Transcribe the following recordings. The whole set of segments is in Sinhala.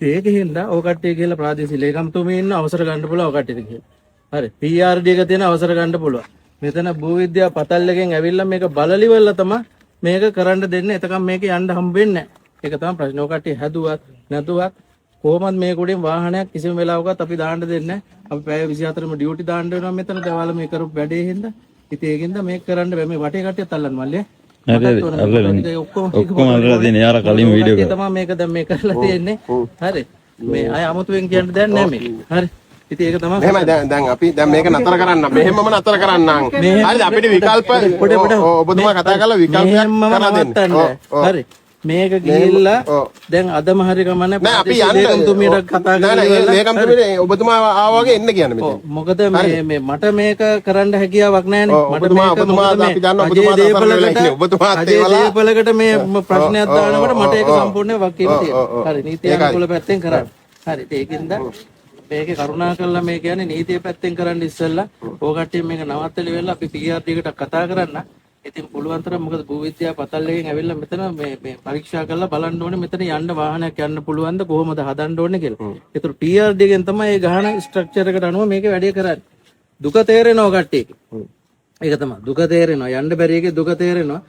ඒක හින්දා ඔය කට්ටිය කියලා ප්‍රාදේශීය ලේකම්තුමිය ඉන්න අවසර ගන්න පුළුවන් ඔය කට්ටියට කියලා. හරි. PRD එක තියෙන අවසර ගන්න පුළුවන්. මෙතන භූවිද්‍යා පතල් එකෙන් ඇවිල්ලා මේක බලලිවල තමයි මේක කරන්න දෙන්නේ. එතකම් මේක යන්න හම්බ වෙන්නේ නැහැ. ඒක තමයි ප්‍රශ්න. ඔය කට්ටිය හැදුවත් නැතුවත් කොහොමද මේ කුඩෙන් වාහනයක් කිසිම වෙලාවකත් අපි දාන්න දෙන්නේ නැහැ. අපි පැය 24ම ඩියුටි දාන්න වෙනවා මෙතන. දවල් මේ කරපු වැඩේ හින්දා. ඉතින් ඒකින්ද මේක කරන්න බෑ. මේ වටේ කට්ටියත් අල්ලන්න මල්ලේ. ඔක්කොම අල්ලලා තියෙන යාර කලින් වීඩියෝ එක තමයි මේක දැන් මේ කරලා තියෙන්නේ. හරි. මේ අය අමුතුවෙන් කියන්න දෙයක් නැහැ මේක. හරි. ඉතින් ඒක තමයි මෙහෙමයි දැන් අපි දැන් මේක නතර කරන්න. මෙහෙමම නතර කරන්නම්. හරිද අපිට විකල්ප ඔබතුමා කතා කරලා විකල්පයක් කරන්න දෙන්න. හරි. මේක ගිහිල්ලා දැන් අදම හරි ගමනේ ලේකම්තුමියට කතා කරලා ලේකම්තුමියට ඔබතුමා ආවා වගේ එන්න කියන්නේ මෙතන. මොකද මේ මට මේක කරන්න හැකියාවක් නැහැනේ. මට ඔබතුමා අපි දන්නවා ඔබතුමා දේපලකට මේ ප්‍රශ්නයක් දානකොට මට ඒක සම්පූර්ණයෙන් වක්කීම තියෙනවා. හරි නීතිය අනුකූල පැත්තෙන් කරන්න. හරි ඒකින්ද මේකේ කරුණා කළා මේ කියන්නේ නීතිය පැත්තෙන් කරන්න ඉස්සෙල්ලා ඕක කට්ටිය මේක නවත්තලි වෙලා අපි PRD එකට කතා කරන්න. ඉතින් පුළුවන් තරම් මොකද භූවිද්‍යා පතල් එකෙන් ඇවිල්ලා මෙතන මේ පරීක්ෂා කරලා බලන්න ඕනේ මෙතන යන්න වාහනයක් යන්න පුළුවන්ද කොහොමද හදන්න ඕනේ කියලා. ඒතර PRD එකෙන් තමයි මේ ගහන ස්ට්‍රක්චර් එකට අනුව මේක වැඩේ කරන්නේ. දුක තේරෙනවා කට්ටියක. ඒක තමයි දුක තේරෙනවා යන්න බැරි එකේ දුක තේරෙනවා.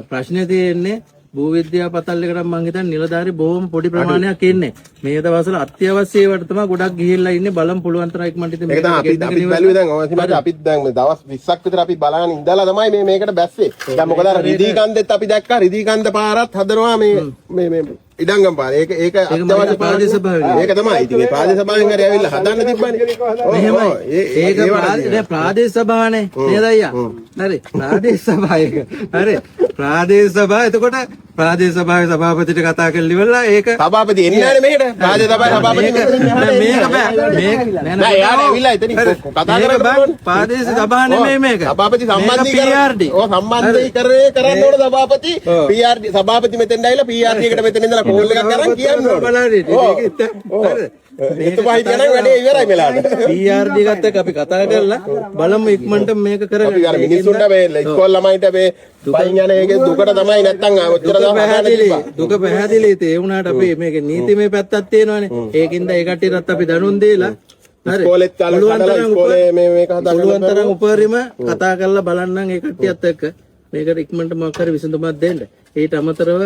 ප්‍රශ්නේ තියෙන්නේ භූවිද්‍යා පතල් එකට මම හිතන්නේ නිලධාරි බොහොම පොඩි ප්‍රමාණයක් ඉන්නේ. මේ දවස්වල අත්‍යවශ්‍ය ඒවට තමයි ගොඩක් ගිහිල්ලා ඉන්නේ බලම් පුළුවන් තරම් ඉක්මනට ඉතින් මේක තමයි අපි බැලුවේ දැන් ඔය අපිත් දැන් දවස් 20ක් විතර අපි බලන ඉඳලා තමයි මේකට බැස්සේ. දැන් මොකද අර රිදී කන්දෙත් අපි දැක්කා රිදී කන්ද පාරත් හදනවා මේ ඉඩංගම් පාර. ඒක අත්‍යවශ්‍ය ප්‍රාදේශ සභාවේ. ඒක තමයි. ඉතින් මේ ප්‍රාදේශ සභාවෙන් හරි ඇවිල්ලා හදන්න තිබ්බනේ. මෙහෙමයි. ඒක ප්‍රාදේශ සභාවනේ නේද අයියා? හරි. ප්‍රාදේශ සභාව එක. හරි. ප්‍රාදේශ සභාව එතකොට ප්‍රාදේශ සභාවේ සභාපතිට කතා කරලා ඉවරලා ඒක සභාපති එන්නේ නැහැ මේකට. ප්‍රාදේශ සභාවේ සභාපති මේක බෑ. නෑ යාර ඇවිල්ලා එතනින් කතා කරගෙන ප්‍රාදේශ සභාව නෙමෙයි මේක. සභාපති සම්බන්ධීකරණය. ඔව් සම්බන්ධීකරණය කරන්න ඕන සභාපති. PRD සභාපති මෙතෙන් ඇවිල්ලා PRD එකට මෙතෙන් ඉඳලා කෝල් එකක් කරන් කියන්න ඕන. එතුමා හිටියනම් වැඩේ ඉවරයි මෙලාට. PRD එකත් එක්ක අපි කතා කරලා බලමු ඉක්මනට මේක කරගන්න. අපි අර මිනිස්සුන්ට මේ ඉස්කෝල ළමයින්ට මේ පයින් යන එකේ දුකට තමයි නැත්තම් ඔච්චර දුක පැහැදිලි. ඒ වුණාට අපි මේක නීතිමය පැත්තක් තියෙනවානේ. ඒකින්ද ඒ කට්ටියටත් අපි දැනුම් දීලා හරි ඉස්කෝලෙත් අල්ලලා ඉස්කෝලේ මේක හදා පුළුවන් තරම් උපරිම කතා කරලා බලන්නම් ඒ කට්ටියත් එක්ක මේකට ඉක්මනට මොකක් හරි විසඳුමක් දෙන්න. ඊට අමතරව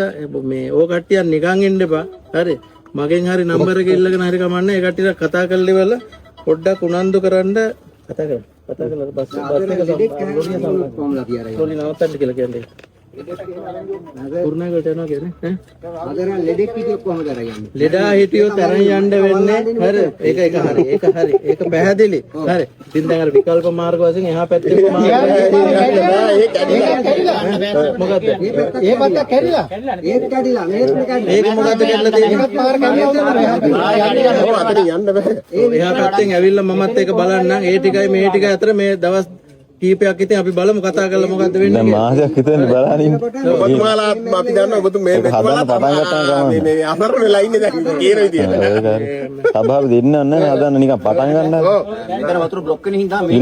මේ ඕ කට්ටියක් නිකන් ඉන්න එපා. හරි. මගෙන් හරි නම්බර එක ඉල්ලගෙන හරි කමන්නේ ඒ කට්ටියට කතා කරලා ඉවරලා පොඩ්ඩක් උනන්දු කරන්න කතා කරලා බස් එක සම්පූර්ණ නවත්තන්න කියලා කියන්නේ. කුරුණාගලට යනවා කියන්නේ ඈ ලෙඩෙක් හිටියොත් කොහමද අරගන්නේ? ලෙඩා හිටියොත් අරන් යන්න වෙන්නේ. හරි. ඒක හරි. ඒක පැහැදිලි. හරි. ඉතින් දැන් අර විකල්ප මාර්ග වශයෙන් එහා පැත්තේ මොකද්ද? ඒ මත කැරිලා. ඒක කැඩිලා. ඒක මොකද්ද කියලා තියෙන්නේ? ඒකත් මාර්ග යන්න බෑ. එහා පැත්තෙන් ඇවිල්ලා මමත් ඒක බලන්නම්. ඒ ටිකයි මේ ටිකයි අතර මේ දවස් කීපයක් ඉතින් අපි බලමු කතා කරලා මොකද්ද වෙන්නේ දැන් මාසයක් විතර බලනින් ඔබතුමාලා අපි දන්නවා ඔබතුම මේ මේ අමර වෙලා ඉන්නේ දැන් කියන විදියට. සභාව දෙන්න නැහැ හදන්න නිකන් පටන් ගන්නවා. මෙතන වතුර බ්ලොක් වෙන හින්දා මේ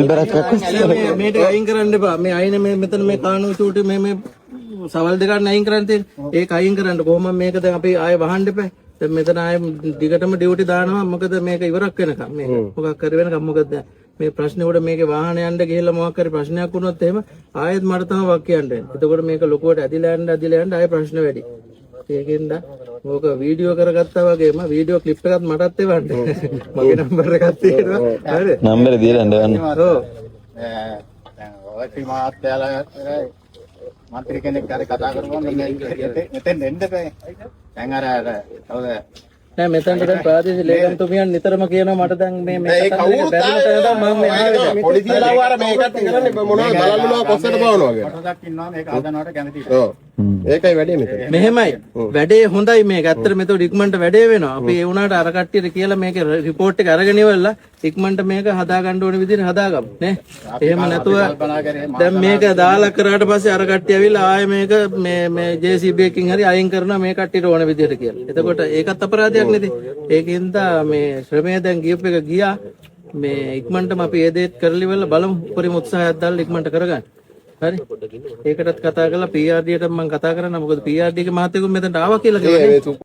ටික අයින් කරන්න එපා. මේ අයින මේ මෙතන මේ කාණු චූටි මේ සවල් දෙකක් අයින් කරන්න තියෙන. ඒක අයින් කරන්න කොහොමද මේක දැන් අපි ආයෙ වහන්න එපා. දැන් මෙතන ආයෙ දිගටම ඩියුටි දානවා. මොකද මේක ඉවරක් වෙනකම් මේක මොකක් කර වෙනකම් මොකද මේ ප්‍රශ්නේ උඩ මේකේ වාහන යන්න ගිහිල්ලා මොකක් හරි ප්‍රශ්නයක් වුණොත් එහෙම ආයෙත් මට තමයි වක් කියන්න වෙන්නේ. එතකොට මේක ලොකුවට ඇදිලා යන්න ආයෙ ප්‍රශ්න වැඩි. ඒකෙන්ද ඕක වීඩියෝ කරගත්තා වගේම වීඩියෝ ක්ලිප් එකත් මටත් එවන්න. මගේ නම්බර් එකක් තියෙනවා. හරි. නම්බර දීලා යන්න. ඔව්. දැන් ඔය මාත්‍යාලා මන්ත්‍රී කෙනෙක් හරි කතා කරපුවම මෙතෙන් එන්න බෑ. දැන් අර කවුද නෑ මෙතනට දැන් ප්‍රාදේශීය ලේකම්තුමියන් නිතරම කියනවා මට දැන් මේ පොලිසියලා වර මේකට කරන්නේ මොනවද බලන්නවා කොස්සට බවනවා කියලා. කොටසක් ඉන්නවා මේක හදනවට කැමති. ඔව්. ඒකයි වැඩේ මෙතන. මෙහෙමයි වැඩේ හොඳයි මේක. ඇත්තට මෙතන ඉක්මනට වැඩේ වෙනවා. අපි ඒ වුණාට අර කට්ටියට කියලා මේකේ රිපෝට් එක අරගෙන ඉවරලා ඉක්මනට මේක හදා ගන්න ඕන විදිහට හදාගමු නේ. එහෙම නැතුව දැන් මේක දාලා කරාට පස්සේ අර කට්ටිය ඇවිල්ලා ආයේ මේක මේ JCB එකකින් හරි අයින් කරනවා මේ කට්ටියට ඕන විදිහට කියලා. එතකොට ඒකත් අපරාධයක් නේද? ඒකින්ද මේ ශ්‍රමය දැන් ගියප් එක ගියා. මේ ඉක්මනටම අපි ඒ දේත් කරලි වෙලා බලමු උපරිම උත්සාහයක් දාලා ඉක්මනට කරගන්න. හරි. ඒකටත් කතා කරලා PRD ට මම කතා කරනවා. මොකද PRD ගේ මහත්තයෙකු මෙතනට ආවා කියලා කිව්වා.